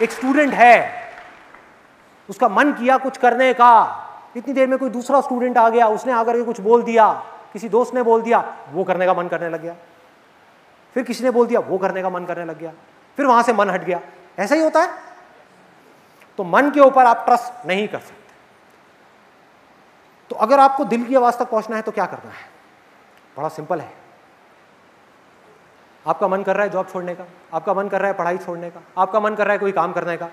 एक स्टूडेंट है, उसका मन किया कुछ करने का, इतनी देर में कोई दूसरा स्टूडेंट आ गया, उसने आकर के कुछ बोल दिया, किसी दोस्त ने बोल दिया, वो करने का मन करने लग गया, फिर किसी ने बोल दिया, वो करने का मन करने लग गया, फिर वहां से मन हट गया। ऐसा ही होता है। तो मन के ऊपर आप ट्रस्ट नहीं कर सकते। तो अगर आपको दिल की आवाज तक पहुंचना है तो क्या करना है? बड़ा सिंपल है। आपका मन कर रहा है जॉब छोड़ने का, आपका मन कर रहा है पढ़ाई छोड़ने का, आपका मन कर रहा है कोई काम करने का,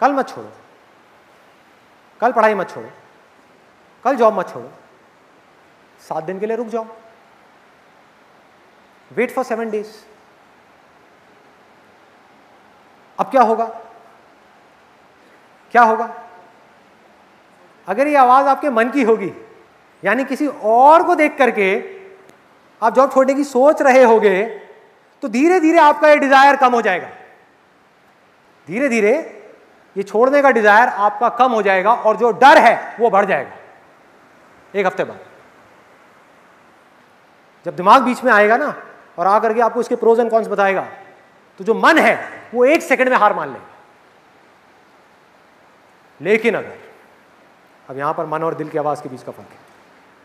कल मत छोड़ो, कल पढ़ाई मत छोड़ो, कल जॉब मत छोड़ो, 7 दिन के लिए रुक जाओ, वेट फॉर 7 days। अब क्या होगा? क्या होगा? अगर ये आवाज आपके मन की होगी, यानी किसी और को देख करके आप जॉब छोड़ने की सोच रहे होगे, तो धीरे धीरे आपका ये डिजायर कम हो जाएगा। धीरे धीरे ये छोड़ने का डिजायर आपका कम हो जाएगा और जो डर है वो बढ़ जाएगा। 1 हफ्ते बाद जब दिमाग बीच में आएगा ना और आकर के आपको इसके प्रोज एंड कॉन्स बताएगा, तो जो मन है वो 1 सेकंड में हार मान लेगा। लेकिन अगर, अब यहां पर मन और दिल की आवाज के बीच का फर्क है,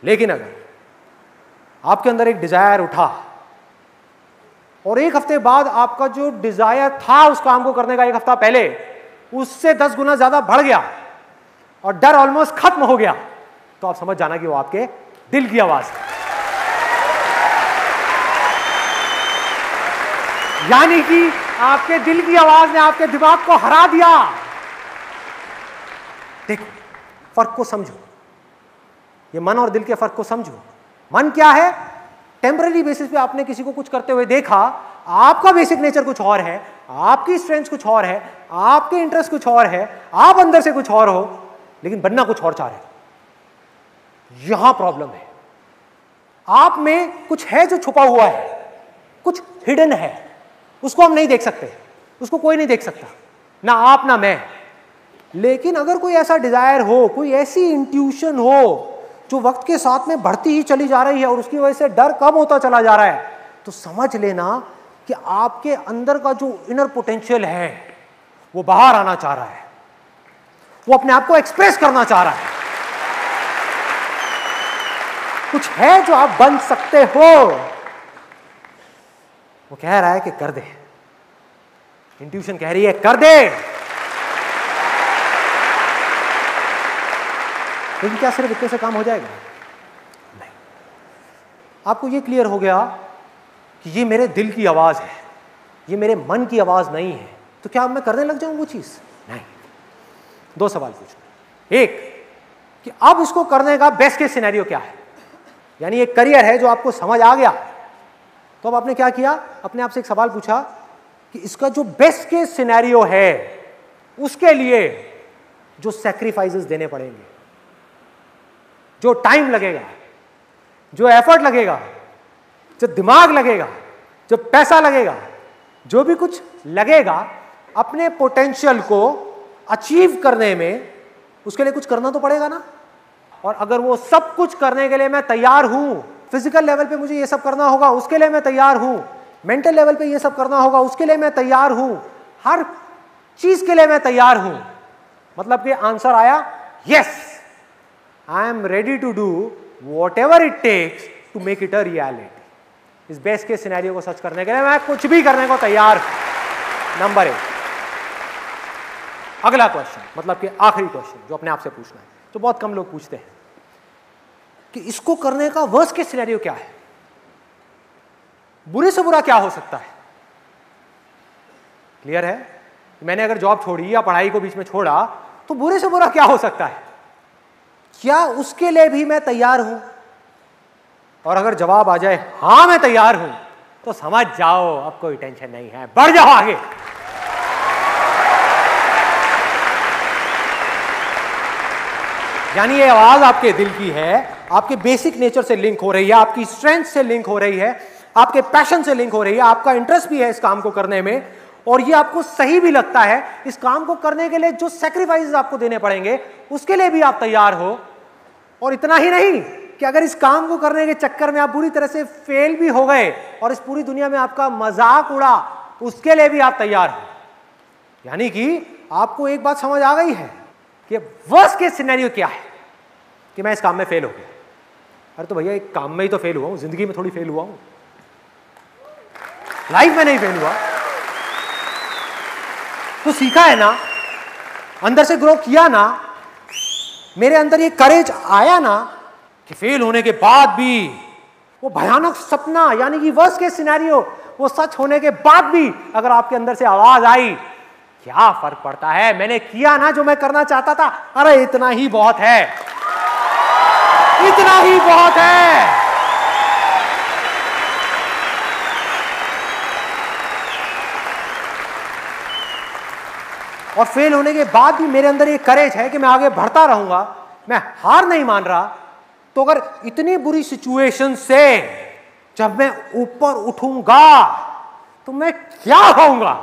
लेकिन अगर आपके अंदर एक डिजायर उठा और 1 हफ्ते बाद आपका जो डिजायर था उस काम को करने का 1 हफ्ता पहले, उससे 10 गुना ज्यादा बढ़ गया और डर ऑलमोस्ट खत्म हो गया, तो आप समझ जाना कि वो आपके दिल की आवाज है। यानी कि आपके दिल की आवाज ने आपके दिमाग को हरा दिया। देखो, फर्क को समझो, ये मन और दिल के फर्क को समझो। मन क्या है? टेम्पररी बेसिस पे आपने किसी को कुछ करते हुए देखा, आपका बेसिक नेचर कुछ और है, आपकी स्ट्रेंथ कुछ और है, आपके इंटरेस्ट कुछ और है, आप अंदर से कुछ और हो, लेकिन बनना कुछ और चाह रहे हो। यहां प्रॉब्लम है। आप में कुछ है जो छुपा हुआ है, कुछ हिडन है, उसको हम नहीं देख सकते, उसको कोई नहीं देख सकता, ना आप ना मैं। लेकिन अगर कोई ऐसा डिजायर हो, कोई ऐसी इंट्यूशन हो जो वक्त के साथ में बढ़ती ही चली जा रही है और उसकी वजह से डर कम होता चला जा रहा है, तो समझ लेना कि आपके अंदर का जो इनर पोटेंशियल है वो बाहर आना चाह रहा है, वो अपने आप को एक्सप्रेस करना चाह रहा है। कुछ है जो आप बन सकते हो, वो कह रहा है कि कर दे। इंट्यूशन कह रही है कर दे। लेकिन क्या सिर्फ इतने से काम हो जाएगा? नहीं। आपको ये क्लियर हो गया कि ये मेरे दिल की आवाज है, ये मेरे मन की आवाज नहीं है, तो क्या अब मैं करने लग जाऊं वो चीज? नहीं। 2 सवाल पूछो। एक कि अब इसको करने का बेस्ट केस सिनेरियो क्या है, यानी एक करियर है जो आपको समझ आ गया, तो अब आपने क्या किया? अपने आप से एक सवाल पूछा कि इसका जो बेस्ट केस सिनेरियो है उसके लिए जो सैक्रिफाइसेस देने पड़ेंगे, जो टाइम लगेगा, जो एफर्ट लगेगा, जो दिमाग लगेगा, जो पैसा लगेगा, जो भी कुछ लगेगा अपने पोटेंशियल को अचीव करने में, उसके लिए कुछ करना तो पड़ेगा ना। और अगर वो सब कुछ करने के लिए मैं तैयार हूं, फिजिकल लेवल पे मुझे ये सब करना होगा उसके लिए मैं तैयार हूं, मेंटल लेवल पे ये सब करना होगा उसके लिए मैं तैयार हूं, हर चीज के लिए मैं तैयार हूं, मतलब कि आंसर आया yes, I am ready to do whatever it takes to make it a reality. इस बेस्ट के सिनेरियो को सच करने के लिए मैं कुछ भी करने को तैयार हूं। नंबर 1। अगला क्वेश्चन, मतलब कि आखिरी क्वेश्चन जो अपने आप से पूछना है, जो बहुत कम लोग पूछते हैं, कि इसको करने का वर्स्ट केस सिनेरियो क्या है? बुरे से बुरा क्या हो सकता है? क्लियर है? मैंने अगर जॉब छोड़ी या पढ़ाई को बीच में छोड़ा तो बुरे से बुरा क्या हो सकता है? क्या उसके लिए भी मैं तैयार हूं? और अगर जवाब आ जाए हां मैं तैयार हूं, तो समझ जाओ अब कोई टेंशन नहीं है, बढ़ जाओ आगे। यानी ये आवाज आपके दिल की है, आपके बेसिक नेचर से लिंक हो रही है, आपकी स्ट्रेंथ से लिंक हो रही है, आपके पैशन से लिंक हो रही है, आपका इंटरेस्ट भी है इस काम को करने में, और ये आपको सही भी लगता है। इस काम को करने के लिए जो सैक्रिफाइसेस आपको देने पड़ेंगे उसके लिए भी आप तैयार हो। और इतना ही नहीं कि अगर इस काम को करने के चक्कर में आप बुरी तरह से फेल भी हो गए और इस पूरी दुनिया में आपका मजाक उड़ा, उसके लिए भी आप तैयार हो। यानी कि आपको एक बात समझ आ गई है कि वर्स्ट केस सिनेरियो क्या है कि मैं इस काम में फेल हो गया। अरे तो भैया एक काम में ही तो फेल हुआ हूं, जिंदगी में थोड़ी फेल हुआ हूं, लाइफ में नहीं फेल हुआ। तो सीखा है ना, अंदर से ग्रो किया ना, मेरे अंदर ये करेज आया ना कि फेल होने के बाद भी वो भयानक सपना यानी कि वर्स्ट केस सिनेरियो वो सच होने के बाद भी अगर आपके अंदर से आवाज आई, क्या फर्क पड़ता है, मैंने किया ना जो मैं करना चाहता था, अरे इतना ही बहुत है, इतना ही बहुत है। और फेल होने के बाद भी मेरे अंदर ये करेज है कि मैं आगे बढ़ता रहूंगा, मैं हार नहीं मान रहा। तो अगर इतनी बुरी सिचुएशन से जब मैं ऊपर उठूंगा तो मैं क्या होऊंगा,